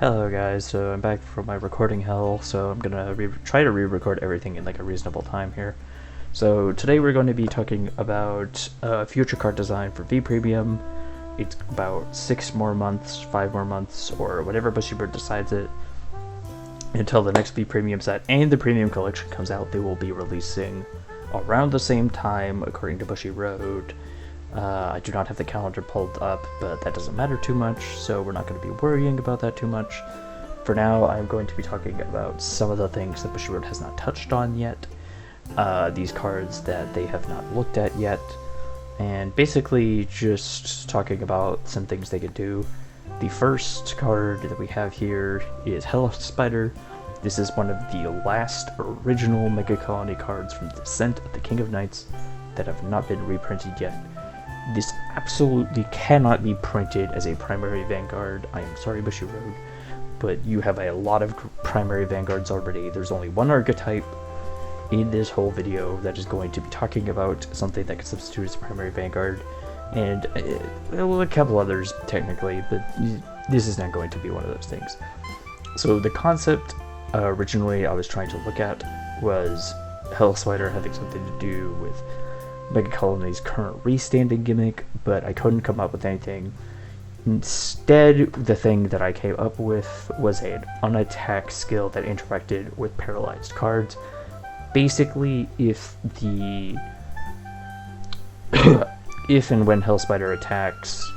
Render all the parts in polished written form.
Hello guys, so I'm back from my recording hell, so I'm gonna try to re-record everything in like a reasonable time here. So today we're going to be talking about future card design for V Premium. It's about 6 more months, 5 more months, or whatever Bushybird decides it, until the next V Premium set and the Premium Collection comes out. They will be releasing around the same time, according to Bushy Road. I do not have the calendar pulled up, but that doesn't matter too much, so we're not going to be worrying about that too much. For now, I'm going to be talking about some of the things that Bushy Road has not touched on yet, these cards that they have not looked at yet, and basically just talking about some things they could do. The first card that we have here is Hell Spider. This is one of the last original Megacolony cards from Descent of the King of Knights that have not been reprinted yet. This absolutely cannot be printed as a primary Vanguard. I am sorry, Bushy Road, but you have a lot of primary Vanguards already. There's only one archetype in this whole video that is going to be talking about something that can substitute as a primary Vanguard, and a couple others technically, but this is not going to be one of those things. So the concept originally I was trying to look at was Hell Spider having something to do with Megacolony's current restanding gimmick, but I couldn't come up with anything. Instead, the thing that I came up with was an unattack skill that interacted with paralyzed cards. Basically, if and when Hell Spider attacks,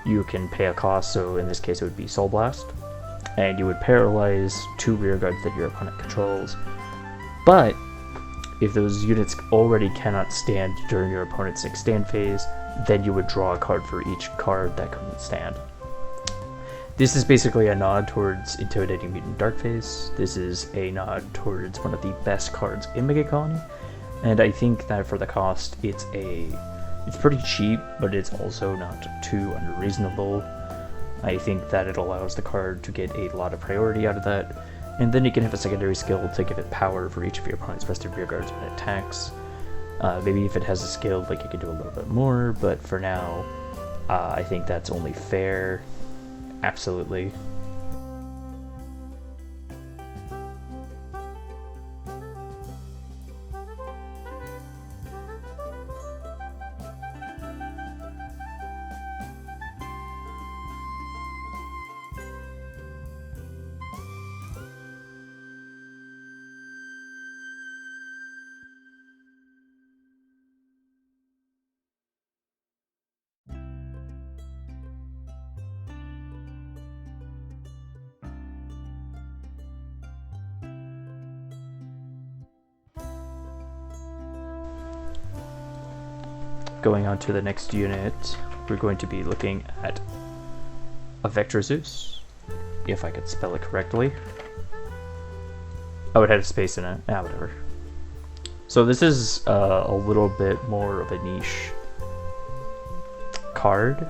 you can pay a cost, so in this case it would be Soul Blast, and you would paralyze 2 rear guards that your opponent controls. But if those units already cannot stand during your opponent's next stand phase, then you would draw a card for each card that couldn't stand. This is basically a nod towards Intimidating Mutant Darkface. This is a nod towards one of the best cards in Megacolony, and I think that for the cost, it's pretty cheap, but it's also not too unreasonable. I think that it allows the card to get a lot of priority out of that, and then you can have a secondary skill to give it power for each of your opponent's rested rear guards when it attacks. Maybe if it has a skill, like, you can do a little bit more, but for now, I think that's only fair. Absolutely. Going on to the next unit, we're going to be looking at a Vector Zeus, if I could spell it correctly. Oh, it had a space in it. Whatever. So this is a little bit more of a niche card.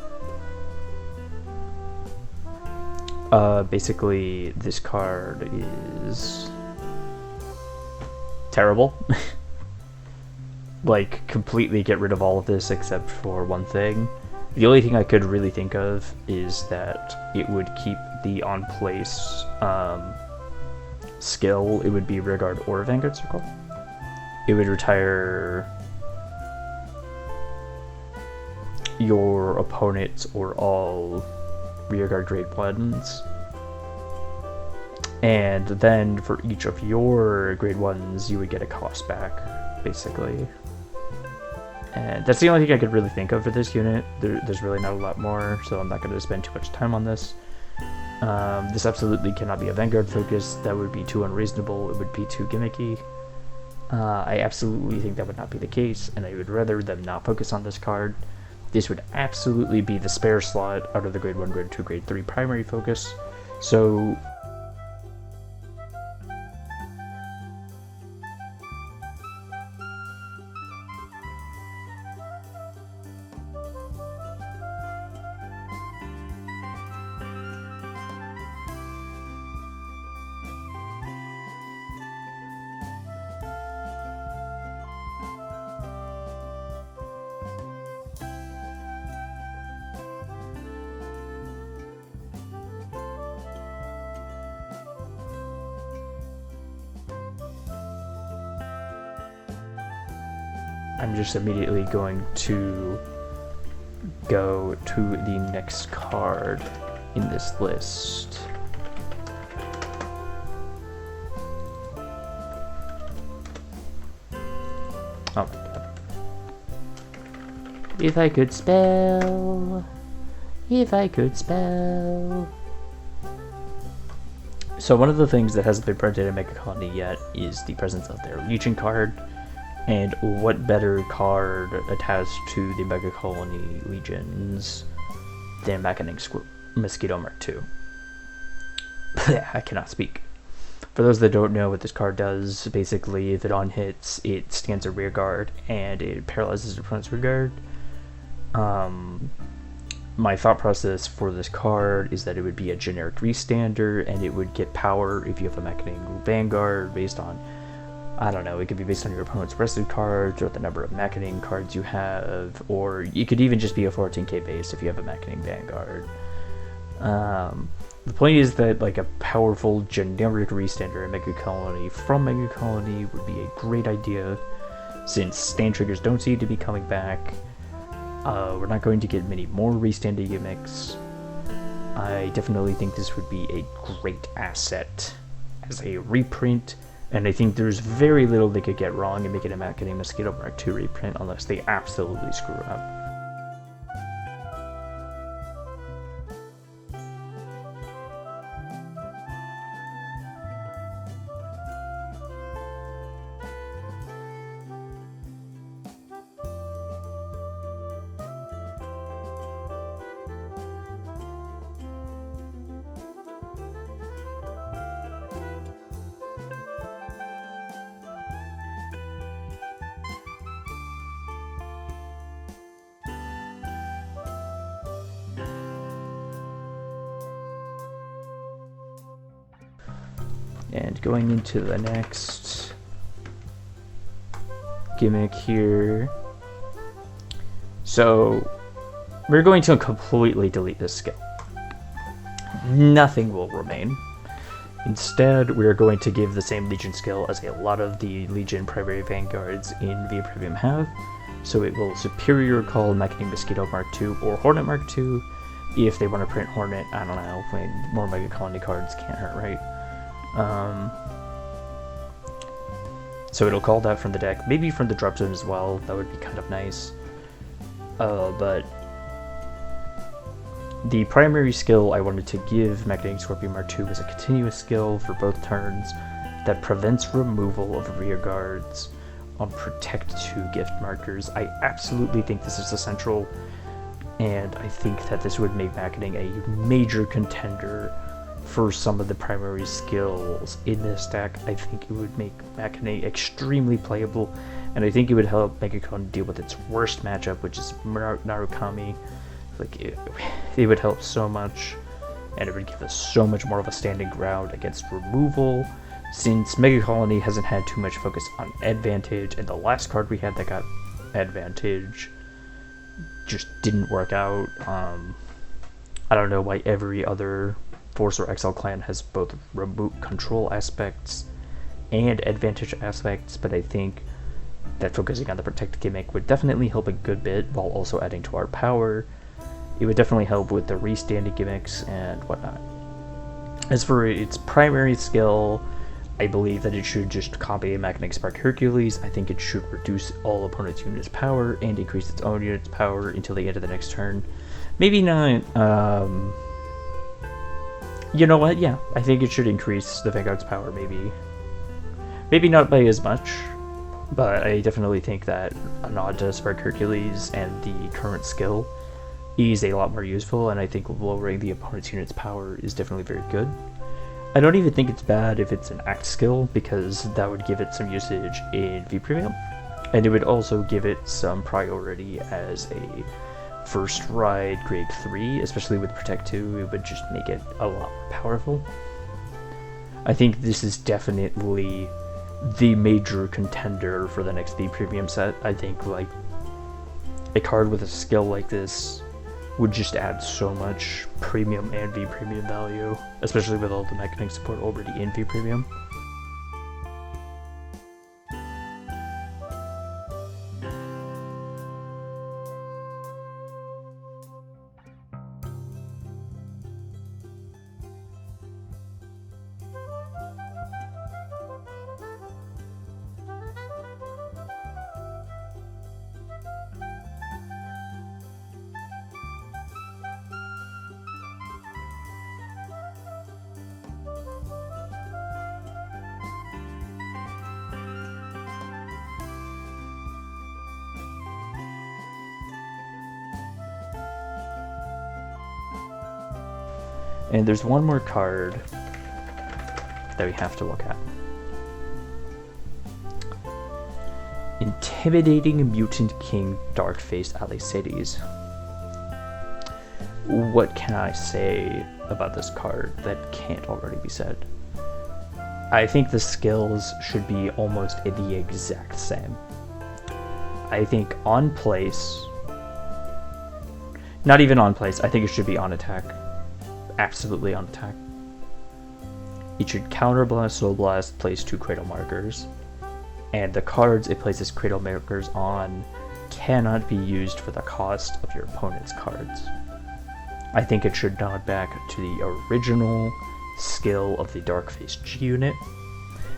Basically, this card is terrible. Like, completely get rid of all of this except for one thing. The only thing I could really think of is that it would keep the on-place skill. It would be Rearguard or Vanguard Circle. It would retire your opponent's or all Rearguard grade 1s. And then for each of your grade 1s, you would get a cost back, basically. And that's the only thing I could really think of for this unit. There's really not a lot more, so I'm not going to spend too much time on this. This absolutely cannot be a Vanguard focus. That would be too unreasonable. It would be too gimmicky. I absolutely think that would not be the case, and I would rather them not focus on this card. This would absolutely be the spare slot out of the grade 1, grade 2, grade 3 primary focus. So I'm just immediately going to go to the next card in this list. Oh my god. If I could spell. If I could spell. So one of the things that hasn't been printed in Megacolony yet is the presence of their Legion card. And what better card attached to the Megacolony Legions than Mackening Mosquito Mark II? I cannot speak. For those that don't know what this card does, basically if it on hits, it stands a rear guard and it paralyzes the opponent's rear guard. My thought process for this card is that it would be a generic restander and it would get power if you have a Mackening Vanguard based on, I don't know, it could be based on your opponent's rested cards or the number of Mackening cards you have, or it could even just be a 14k base if you have a Mackening Vanguard. The point is that like a powerful generic restander in Megacolony from Megacolony would be a great idea, since stand triggers don't seem to be coming back. We're not going to get many more restanding gimmicks. I definitely think this would be a great asset as a reprint, and I think there's very little they could get wrong in making a Mackening Mosquito Mark II reprint unless they absolutely screw up. And going into the next gimmick here. So we're going to completely delete this skill. Nothing will remain. Instead, we're going to give the same Legion skill as a lot of the Legion primary vanguards in V Premium have. So it will superior call Mackening Mosquito Mark II or Hornet Mark II. If they want to print Hornet, I don't know, more Megacolony cards can't hurt, right? So it'll call that from the deck, maybe from the drop zone as well. That would be kind of nice. But the primary skill I wanted to give Mackening Scorpion Mark II was a continuous skill for both turns that prevents removal of rear guards on Protect 2 gift markers. I absolutely think this is essential, and I think that this would make Mackening a major contender for some of the primary skills in this deck. I think it would make Mackening extremely playable, and I think it would help Megacolony deal with its worst matchup, which is Narukami. Like it would help so much, and it would give us so much more of a standing ground against removal, since Megacolony hasn't had too much focus on advantage, and the last card we had that got advantage just didn't work out. I don't know why every other Force or Exile clan has both remote control aspects and advantage aspects, but I think that focusing on the Protect gimmick would definitely help a good bit while also adding to our power. It would definitely help with the restanding gimmicks and whatnot. As for its primary skill, I believe that it should just copy a Mackening Spark Hercules. I think it should reduce all opponents' units' power and increase its own units' power until the end of the next turn. Maybe not, you know what, yeah, I think it should increase the Vanguard's power, maybe. Maybe not by as much, but I definitely think that a nod to Spark Hercules and the current skill is a lot more useful, and I think lowering the opponent's unit's power is definitely very good. I don't even think it's bad if it's an act skill, because that would give it some usage in V Premium, and it would also give it some priority as a first ride grade 3, especially with Protect 2. It would just make it a lot more powerful. I think this is definitely the major contender for the next V Premium set. I think like a card with a skill like this would just add so much premium and V Premium value, especially with all the Mackening support already in V Premium. And there's one more card that we have to look at. Intimidating Mutant King Dark-Faced Alicides. What can I say about this card that can't already be said? I think the skills should be almost the exact same. I think on place, not even on place, I think it should be on attack. Absolutely on attack. It should counterblast, soul blast, place 2 cradle markers. And the cards it places cradle markers on cannot be used for the cost of your opponent's cards. I think it should nod back to the original skill of the Dark-Faced G unit,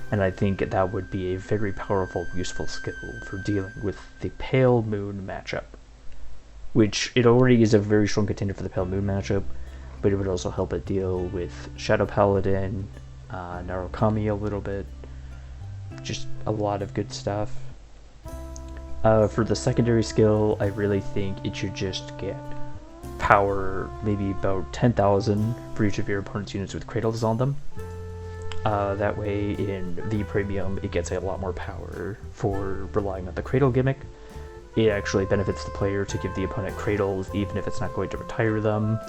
and I think that would be a very powerful, useful skill for dealing with the Pale Moon matchup, which it already is a very strong contender for the Pale Moon matchup, but it would also help it deal with Shadow Paladin, Narukami a little bit, just a lot of good stuff. For the secondary skill, I really think it should just get power, maybe about 10,000 for each of your opponent's units with cradles on them. That way in V Premium it gets a lot more power for relying on the cradle gimmick. It actually benefits the player to give the opponent cradles even if it's not going to retire them.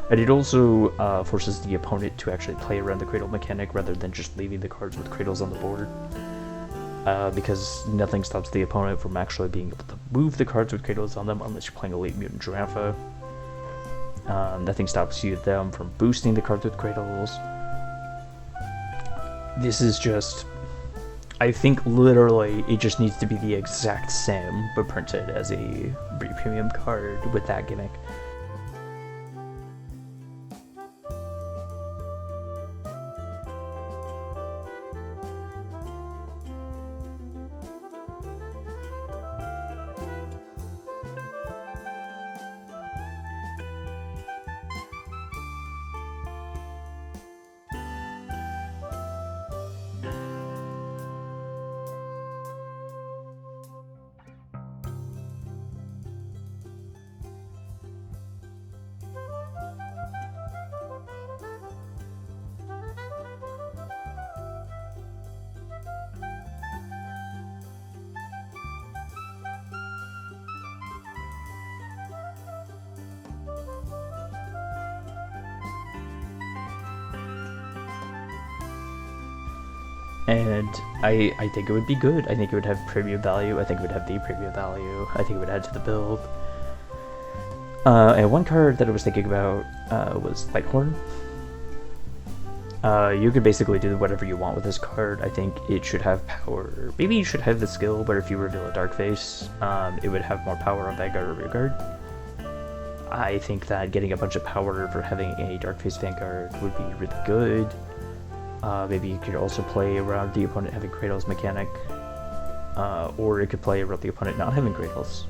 And it also forces the opponent to actually play around the cradle mechanic rather than just leaving the cards with cradles on the board. Because nothing stops the opponent from actually being able to move the cards with cradles on them unless you're playing a late mutant Giraffe. Nothing stops them from boosting the cards with cradles. This is just... I think literally it just needs to be the exact same, but printed as a premium card with that gimmick. And I think it would be good. I think it would have premium value. I think it would have the premium value. I think it would add to the build. And one card that I was thinking about was Lighthorn. You could basically do whatever you want with this card. I think it should have power. Maybe you should have the skill, but if you reveal a Dark Face, it would have more power on Vanguard or Rearguard. I think that getting a bunch of power for having a Dark Face Vanguard would be really good. Maybe you could also play around the opponent having Cradles mechanic, or it could play around the opponent not having Cradles.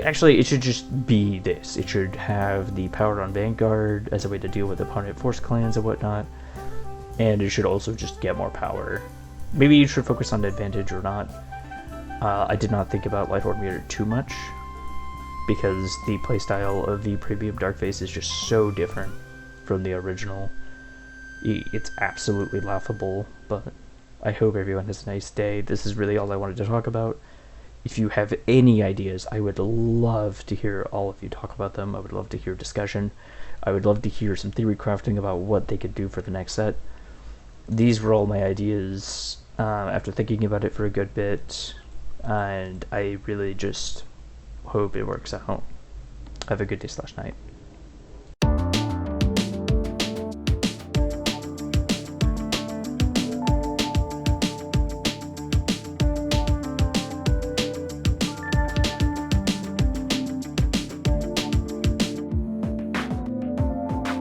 Actually, it should just be this. It should have the power on Vanguard as a way to deal with opponent force clans and whatnot, and it should also just get more power. Maybe you should focus on advantage or not. I did not think about Lighthorn Meter too much, because the playstyle of the premium Darkface is just so different from the original. It's absolutely laughable, but I hope everyone has a nice day. This is really all I wanted to talk about. If you have any ideas, I would love to hear all of you talk about them. I would love to hear discussion. I would love to hear some theory crafting about what they could do for the next set. These were all my ideas after thinking about it for a good bit, and I really just hope it works out. Have a good day / night.